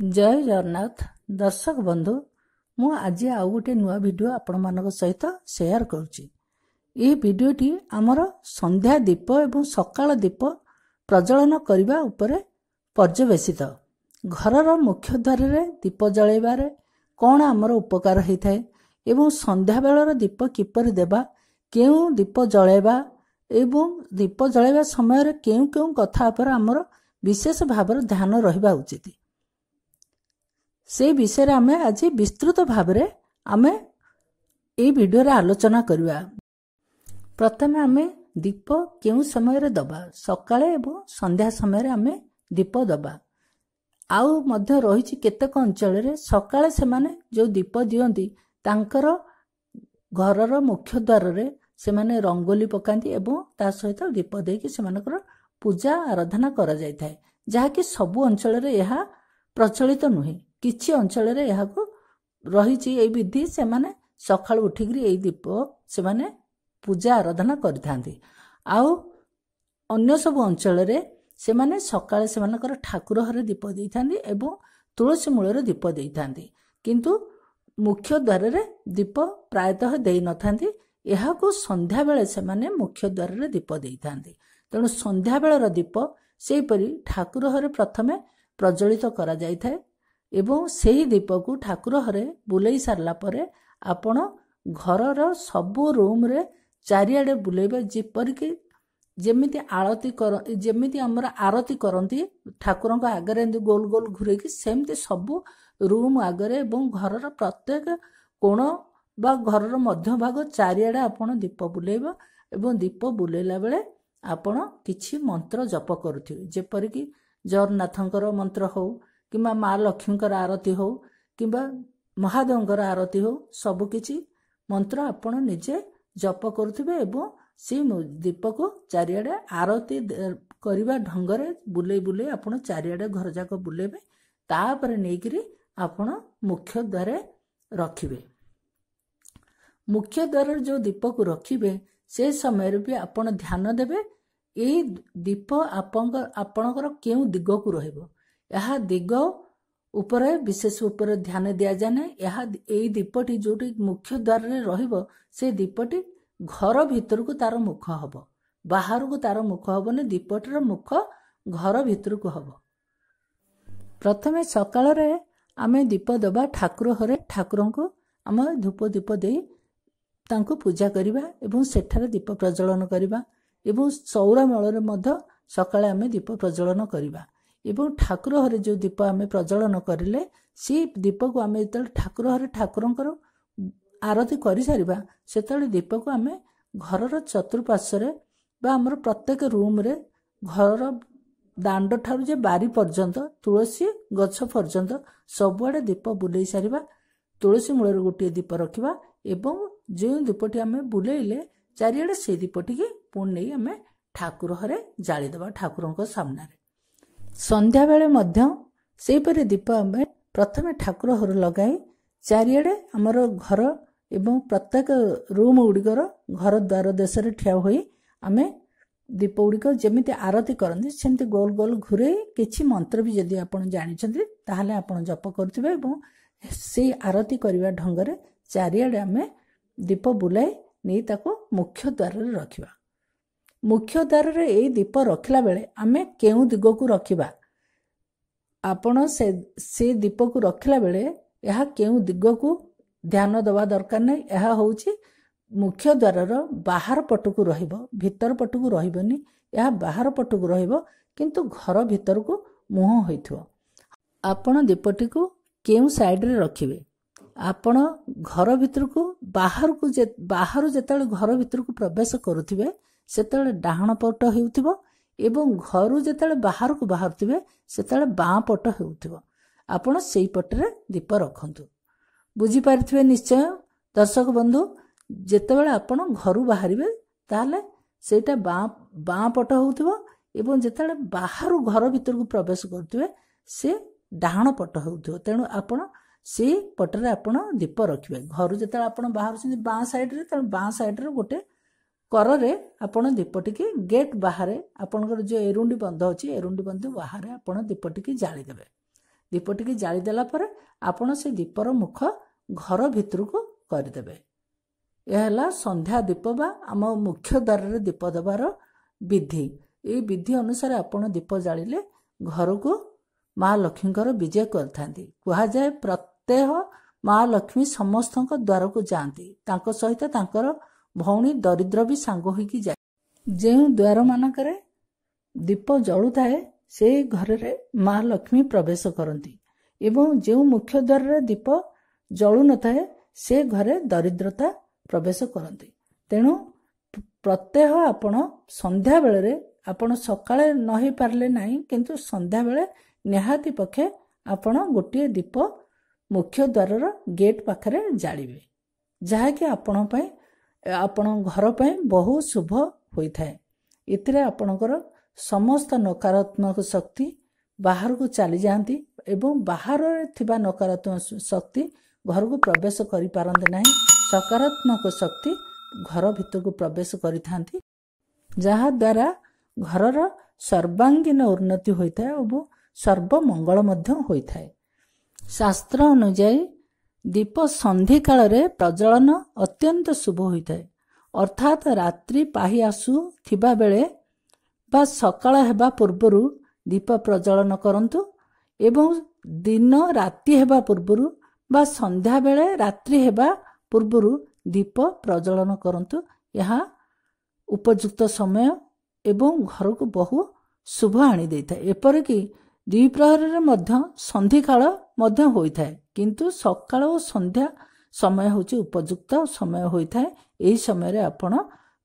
जय जगन्नाथ दर्शक बंधु मु आज आउ गोटे नुआ वीडियो आपण मानक सहित शेयर करुच्ची। यह वीडियोटी आमर संध्या दीप एवं सकाळ दीप प्रज्वलन करने उपरे पर्यवेसित। घरर मुख्य द्वार रे दीप जलैबारे कौन आमर उपकार होता है एवं संध्या बेलर दीप किपर देबा, केउ दीप जलैबा एवं दीप जलैबा समय केउ केउ कथा पर आमर विशेष भाव ध्यान रहिबा उचित। से विषय आम आज विस्तृत भाव आम ये वीडियो आलोचना करवा। प्रथम आम दीप केउ समय दबा, सकाळे एवं संध्या समय आम दीप दबा। आउ मध्य रही केतेक अंचल सकाळे से माने जो दीप दियंती तांकर घरर मुख्य द्वार रे से माने रंगोली पकांती एवं ता सहित दीप देकी सेमानकर पूजा आराधना करा जाय थाए, जहाँकि सबु अंचल रे यह प्रचलित नुहे। किछि अंचल रे यह रही विधि से माने सकाळ उठिक दीप से माने पूजा आराधना करिथांती। आउ अन्य सब अंचल रे से माने सकाळे सेमानकर ठाकुर हरे दीप देइथांती एवं तुलसी मूल दीप देइथांती, किंतु मुख्य द्वार रे दीप प्रायतः देई नथांती। एहाकु संध्या बेले से माने मुख्य द्वार रे दीप देइथांती। तेणु संध्या बेलर दीप सेहीपरि ठाकुर हरे प्रथमे प्रज्वलित करा जाय थाए एवं सेही दीप को ठाकुर हरे बुलई सारला परे आपण घरर सबु रूम रे चारिआडे बुलेबे, जेपरिक जेमिति आरती कर जेमिति हमर आरती करंती ठाकुर आगरे गोल गोल घुरेकी सेमती सबु रूम आगरे एवं घरर प्रत्येक कोण बा घरर मध्य भाग चारिआडे आपण दीप बुलेबा एवं दीप बुलेला बेले आपण किछि मंत्र जप करुथिबे, जेपरिक जगन्नाथंकर मंत्र हो किंबा माँ लक्ष्मीकर आरती हो किंबा महादेवंकर आरती हो सबकिछि मंत्र आपण निजे जप करुथिबे एवं से दीप को चारिआडे आरती करबा ढंगरे बुले बुले आपण चारिआडे घर जाक बुलेबे। तापर नेकरी आपण मुख्य द्वारे रखिबे। मुख्य द्वार जो दीप को रखिबे से समय भी आपण ध्यान देबे ए दीप आपणकर केउ दिग को रहइबो। यह दिग उपरे विशेष उपरे ध्यान दिया जाने। यह एई दीपटी जोटी मुख्य द्वार रे रहिबो से दीपटी घर भीतर को तार मुख हबो, बाहर को तार मुख हबोने, दीपटर मुख घर भीतर को हबो। प्रथमे सकाळ रे आमे दीप दबा ठाकुर हरे ठाकुर को आम धूप दीप दे तांको पूजा करिबा एवं सेठारे दीप प्रज्वलन करिबा एवं चौरा मଳରେ मध्य सकाळे आमे दीप प्रज्वलन करिबा एवं ठाकुर हरे जो दीप आमे प्रज्वलन करिले सी दीप को आमे जतले ठाकुर हरे ठाकुरंकर आरती करि सारिबा सेतले दीप को आमे घरर चतुर्पार्श्वरे बा हमर प्रत्येक रूम रे घर दांड ठारू जे बारी पर्यंत तुलसी गछ पर्यंत सबुआडे दीप बुलेई सारिबा। तुलसी मूल गोटे दीप रखिबा एवं जो दीपटी आमे बुलेइले चारिआडे से दीपटी के पुणी नहीं आमे ठाकुर हरे जाली देबा ठाकुरंक सामने। संध्या बेले मध्य सेपरि दीप आमे प्रथमे ठाकुर हर लगाई चारिआडे हमर घर एवं प्रत्येक रूम गुड़िकर घर द्वार देश रे ठिया होई आमे दीप गुड़िक जेमिति आरती करंती सेमति गोल गोल घुरे किछि मंत्र भी जदि आपण जानिछन्ती ताहाले आपण जप करथिबे एवं से आरती करिवा ढंगरे चारिआडे आमे दीप बुलाई नहीं ताको मुख्य द्वार रे रखिबा। मुख्य द्वार रे ए दीप रखिला बेले आमे केउ दिग को रखिबा, आपण से दीप को रखिला बेले यह केउ दिग को ध्यान दबा दरकार नहीं। यह होउची मुख्य द्वार बाहर पटकू रहिबो, भीतर पटकू रहिबोनी। यह बाहर पटकू रहिबो किंतु घर भीतर को मुह होइथो। आपण दीपटी को केउ साइड रे रखिबे, आपण घर भीतर को बाहर जेतले घर भीतर को प्रवेश करुथिबे सेतले डाहण पट हेउथिबो एवं घर जेतले बाहर को बाहरथिबे सेतले बाँ पट हेउथिबो। आपण सेई पटरे दीप रखंतु। बुझी पारिथिबे निश्चय दर्शक बंधु। जेतेबेले आपण घरु बाहरिबे ताले सेटा बाँ पट होउथिबो एवं जेतेबेले बाहर घर भीतर को प्रवेश करथिबे से डाहण पट होउथिबो। तेणु आपण से पटरे आपण दीप रखिबे। घर जेतेबेले आपण बाहर छथि बाँ साइड रे तेणु बाँ साइड रे गोटे कररे आपण दीपटी के गेट बाहर आपणकर जो एरुंडी बंध अछि एरुंडी बंध बाहर आपण दीपटी के जाली देबे। दीपटी जालीदेला आपण से दीपर मुख घर भितरक करदेवे। यह है संध्या दीप बा आम मुख्य द्वार रे दीप देवार विधि। ये विधि अनुसार आपण दीप जालिले घर को माँ लक्ष्मी विजय करथांती। कहा जाए प्रत्येह माँ लक्ष्मी समस्त द्वार को जाती, सहित तांकर भौणी दरिद्र भी सांग होइकी जाए। जो द्वार मानकरे दीप जलु थाए से घर रे माँ लक्ष्मी प्रवेश करती एवं जो मुख्य द्वार रे दीप जलु न थाए से घरे दरिद्रता प्रवेश करती। तेणु प्रत्येह आपण संध्या बेले आपण सकाळे न हो पारले नहीं, किंतु संध्या बेले निहाती पक्षे आपण गोटे दीप मुख्य द्वार गेट पाखरे जालिबे, जहाँकि आपण घर पर बहुत शुभ होता है। इतरे आपणकर समस्त नकारात्मक शक्ति बाहर को चली जाती एवं बाहर थिबा नकारात्मक शक्ति घर को प्रवेश करि पारंते नहीं। सकारात्मक शक्ति घर भीतर को प्रवेश करिथांती, जहाँ द्वारा घरर सर्वांगीन उन्नति होता है और सर्वमंगल मध्य होता है। शास्त्र अनुଯାୟୀ दीप संधि काल रे प्रज्वलन अत्यंत शुभ होता है। अर्थात रात्रि पाही आसु थिबा बेले बा सकाळ हेबा पूर्वरु दीप प्रज्वलन करंतु एवं दिन राति हेबा पूर्वरु बा संध्या बेले रात्रि हेबा पूर्वरु दीप प्रज्वलन करंतु। यहाँ उपयुक्त समय एवं घर को बहु शुभ आनी देता है। एपरिकी द्विप्रहर मध्य संधि काल मध्य होता है, किंतु सकाळ और संध्या समय होची उपयुक्त समय होता है। यही समय रे आपण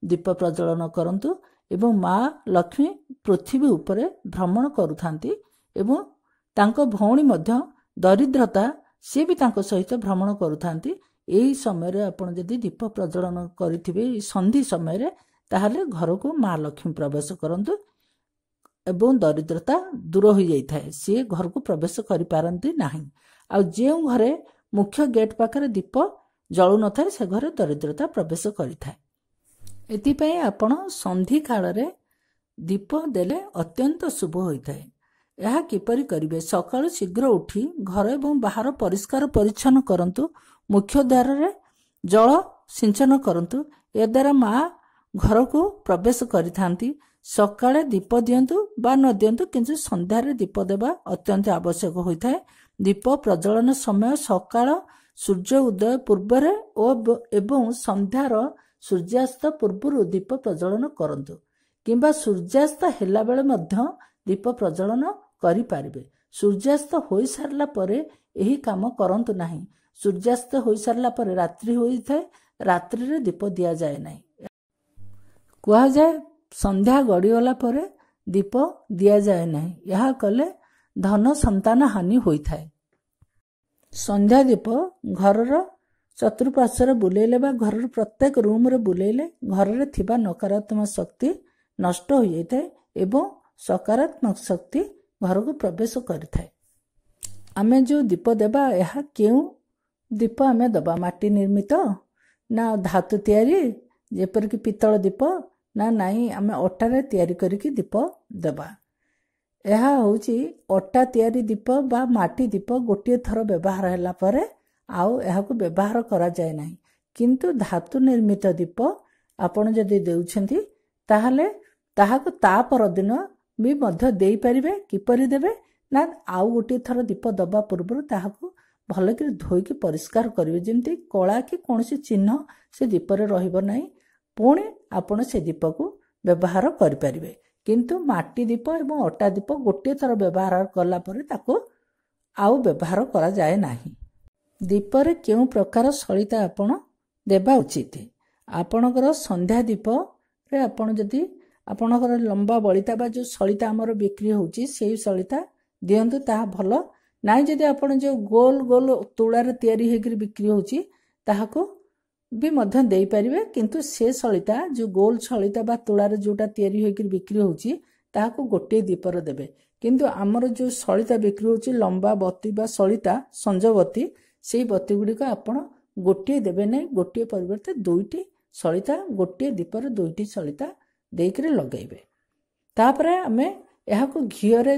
दीप प्रज्वलन करंतु एवं माँ लक्ष्मी पृथ्वी उपरे भ्रमण करुथांती एवं तांको भौणी मध्य दरिद्रता सी भी तांको सहित भ्रमण करुथांती। यही समय रे आपण जदि दीप प्रज्वलन करिथिबे संधि समय रे ताहले घर को माँ लक्ष्मी प्रवेश करंतु एवं दरिद्रता दूर हो जाए, सी घर को प्रवेश करि पारंती नाही। आ जे घरे मुख्य गेट पाखरे दीप जलु न थाए से घरे दरिद्रता प्रवेश करिथाए। एतिपय आपण संधि काल रे दीप देले अत्यंत शुभ होता है। यह किपरि करिवे? सकाळु शीघ्र उठी घर एवं बाहर परिष्कार परिच्छन्न करंतु, मुख्य द्वार रे जल सिंचन करंतु। ए द्वारा माँ घर को प्रवेश करिथांती। सकाळे दीप दियंतु बा न दियंतु, किंतु संध्या रे दीप देवा अत्यंत आवश्यक होता है। दीप प्रज्वलन समय सकाळ सूर्य उदय पूर्वरे एवं संध्यार सूर्यास्त पूर्व दीप प्रज्वलन करंतु, किंबा सूर्यास्त हेला बेले मध्य दीप प्रज्वलन करि पारिबे। सूर्यास्त होई सारला परे एही काम करंतु नाही। सूर्यास्त होई सारला परे रात्रि होई थाए, रात्रि रे दीप दिया जाए नाही। कहा जाए संध्या गड़ीगला परे दीप दिया जाए नहीं, यह कले धन संतान हानि होता है। संध्या दीप घरर चतुर्पार्श्वर बुलेले बा घर प्रत्येक रूम रे बुलेले घर रे थिबा नकारात्मक शक्ति नष्ट हो जाए एवं सकारात्मक शक्ति घर को प्रवेश करिथाए। आमे जो दीप देबा यह केउ दीप आमे दबा? माटी निर्मित ना धातु तैयारी जेपर कि पितल दीप ना नहीं, आमे अटा रे तैयारी करिकी दीप देबा। यह होची अटा तैयारी दीप बा माटी दीप गोटे थर व्यवहार हैला परे आउ यह को व्यवहार करा जाए नहीं। किंतु धातु निर्मित दीप आपण जदि देउछंती ताहले ताहाको ता पर दिन भी मध्य देई परिबे। किपरि देबे ना आउ गोटे थर दीप दबा पूर्व ताहाको भल कि धोईकी परिष्कार करिवे, जेमती कला कि कोनोसी चिन्ह से दीप रे रहिबो नाही। पुणी आपण से दीप को व्यवहार करि परिबे। किंतु माटी दीप एवं अटा दीप गोटे थर व्यवहार कला परे ताको आउ व्यवहार करा जाए नाही। दीप रे केउ प्रकार सलिता आपण देबा उचित? आपणकर संध्या दीप रे आपण जदि आपणकर लंबा बलिता बा जो सलिता हमर बिक्री होची सेही सलिता दियंतु, ताहा भलो नाइ। जदि आपण जो गोल गोल तुळार तयारी हेकरी बिक्री होची ताहाको भी मध्य देई परिबे, किंतु से सलिता जो गोल सलिता बा तुळार जोटा तयारी होकरी बिक्री होची ताहाको गोटे दीपर देबे। किंतु आमर जो सलिता बिक्री होची लंबा बत्ती बा सलिता संजबत्ती, सेही बत्ती गुडी आपण गोटे देबे नै, गोटे परिवर्ते दुईटी सलिता गोटे दीपर दुईटी सलिता देकरे लगाइबे। तापरे आमे एहाको घियो रे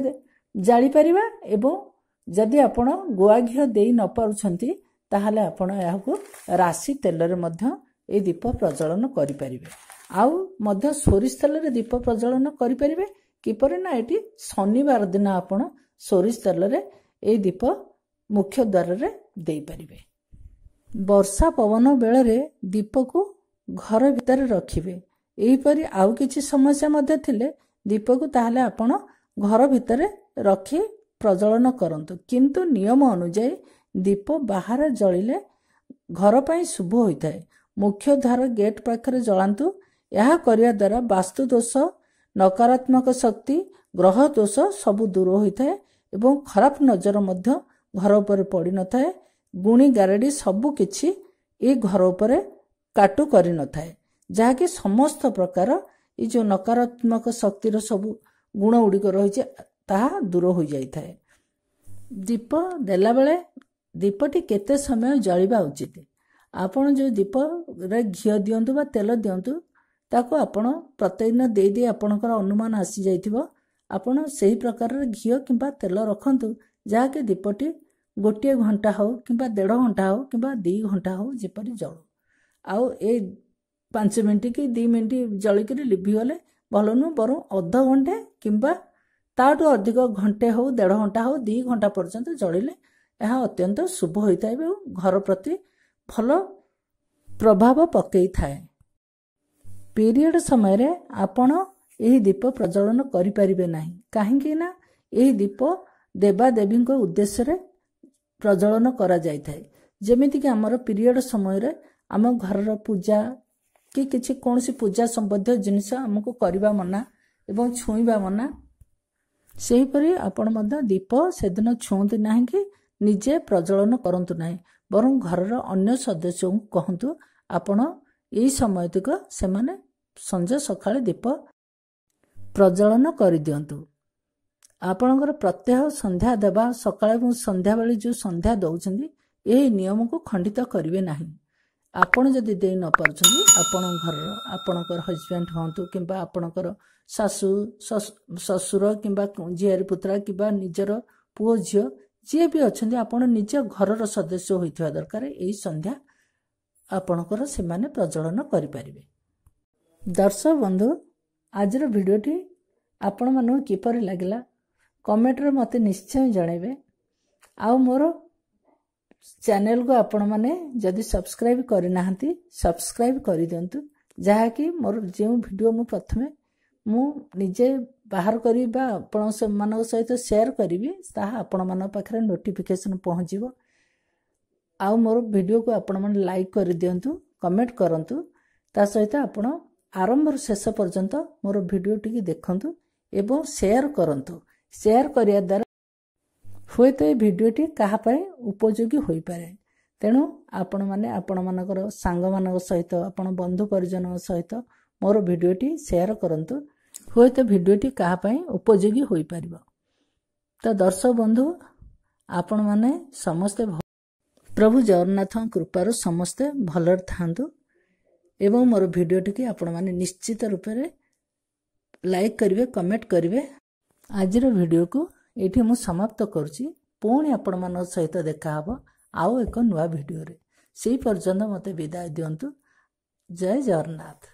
जाली परिबा एवं जदि आपण गुआ घी देई न पारुछंती ताहले आपण याकू राशि तेल रे मध्य ए दीप प्रज्वलन करि परिबे। आउ मध्य सोरिष तेल रे दीप प्रज्वलन करि परिबे किपरि ना एटी शनिवार दिन आपण सोरिष तेल रे ए दीप मुख्य द्वार रे देई परिबे। वर्षा पवन बेले रे दीप को घर भितर रखिबे। एही परि आउ किछि समस्या मध्य थिले दीप को ताहले आपण घर भितर रखी प्रज्वलन करंतु, किंतु नियम अनुसार दीप बाहर जलिले घर पई शुभ होइथाय। मुख्य द्वार गेट पाखरे जलांतु। यह करिया द्वारा वास्तु दोष, नकारात्मक शक्ति, ग्रह दोष सब दूर होइथाय एवं खराब नजर मध्य घर उपर पड़ी न थाए। गुणी गारेडी सबु किछि ए घर उपर काटु करि न थाए, जहाँकि समस्त प्रकार ये जो नकारात्मक शक्तिर सबु गुण उड़िक रही ताहा दूर हो जाए। दीप देला बेले दीपटी केते समय जलिबा उचित। आपण जो दीप रे घी दियंतु बा तेल दियंतु ताको आपण प्रतिदिन दे दे आपणकर अनुमान आसी जाइथिबो। आपण सही प्रकार घी किंबा तेल रखंतु जहाँकि दीपटी गोटे घंटा हो किंबा 1.5 घंटा हो किंबा 2 घंटा हो जेपरि जळू। आउ ए 5 मिनिट कि 2 मिनिट जलिक लिभि गले भल नु, बर अध घंटे किंबा ताठू अधिक घंटे हो 1.5 घंटा हो 2 घंटा पर्यंत जलिले यह अत्यंत शुभ होइथाय एवं घर प्रति भल प्रभाव पकई थाए। पीरियड समय रे आपण एही दीप प्रज्वलन करि परिबे नाही, काहेकि ना एही दीप देवा देवी को उद्देश्य रे प्रज्वलन करा जाय थाए। जेमिति कि हमर पीरियड समय रे आम घर पूजा कि किछि कोनसी पूजा संबंधी जिनिस हमको करबा मना एवं छुईबा मना। सेही परि आपण मध्य दीप सेदिन छुंतु नाही कि निजे प्रज्वलन करंतु नाही, बरं घरर अन्य सदस्य को कहंतु आपण एही समय तक सेमाने संजे सकाळे दीप प्रज्वलन करि दियंतु। आपणकर प्रत्यह संध्या देवा सकाळे एवं संध्या बेले जो संध्या दउछंदी एही नियम को खंडित करिवे नाही। आपण जदि देई न पारछंदी आपण घर आपणकर हस्बैंड हंतु किंबा आपणकर सासु ससुर किंबा झियारी पुत्रा किंबा निजर पुओ झियो जे भी अछंदी आपण निज घरर सदस्य होइथिबा दरकार एही संध्या आपणकर से माने प्रज्वलन करि परिबे। दर्शक बंधु, आजर भिडियोटी आपण मानू किपरि लागिला कमेंट रे मते निश्चय जणेबे। आ मोर चैनल को आपण माने जदि सब्सक्राइब करि नाहंती सब्सक्राइब करि दियंतु, जहा कि मोर जे वीडियो मु प्रथमे मु निजे बाहर करी बा आपण से मानक सहित शेयर करिवि ताहा आपण मान पाखरे नोटिफिकेशन पहुंचीबो। आ मोर वीडियो को आपण माने लाइक करि दियंतु, कमेंट करंतु, ता सहित आपण आरंभ शेष पर्यंत मोर वीडियो टी देखंतु एवं शेयर करंतु। शेयर करिया द्वारा हुए तो भिडियोटी काहापाई उपयोगी होई पारे। तेणु आपण माने आपण मानकर सांग मानक सहित आपण बंधु परिजन सहित मोर भिडियोटी शेयर करंतु, हुए तो भिडियोटी काहापाई उपयोगी होई पारिबो। तो दर्शक बंधु, आपण माने समस्ते प्रभु जगन्नाथ कृपार समस्ते भलर थांतु एवं मोर भिडियोटी की आपण माने निश्चित रूप से लाइक करिवे, कमेंट करिवे। आजिर भिडियो को एठी मु समाप्त करूची। पुणी आपण मान सहित देखा हबो आउ एक नुआ भिडियो रे। सेही पर्यंत मते विदाय दियंतु। जय जगन्नाथ।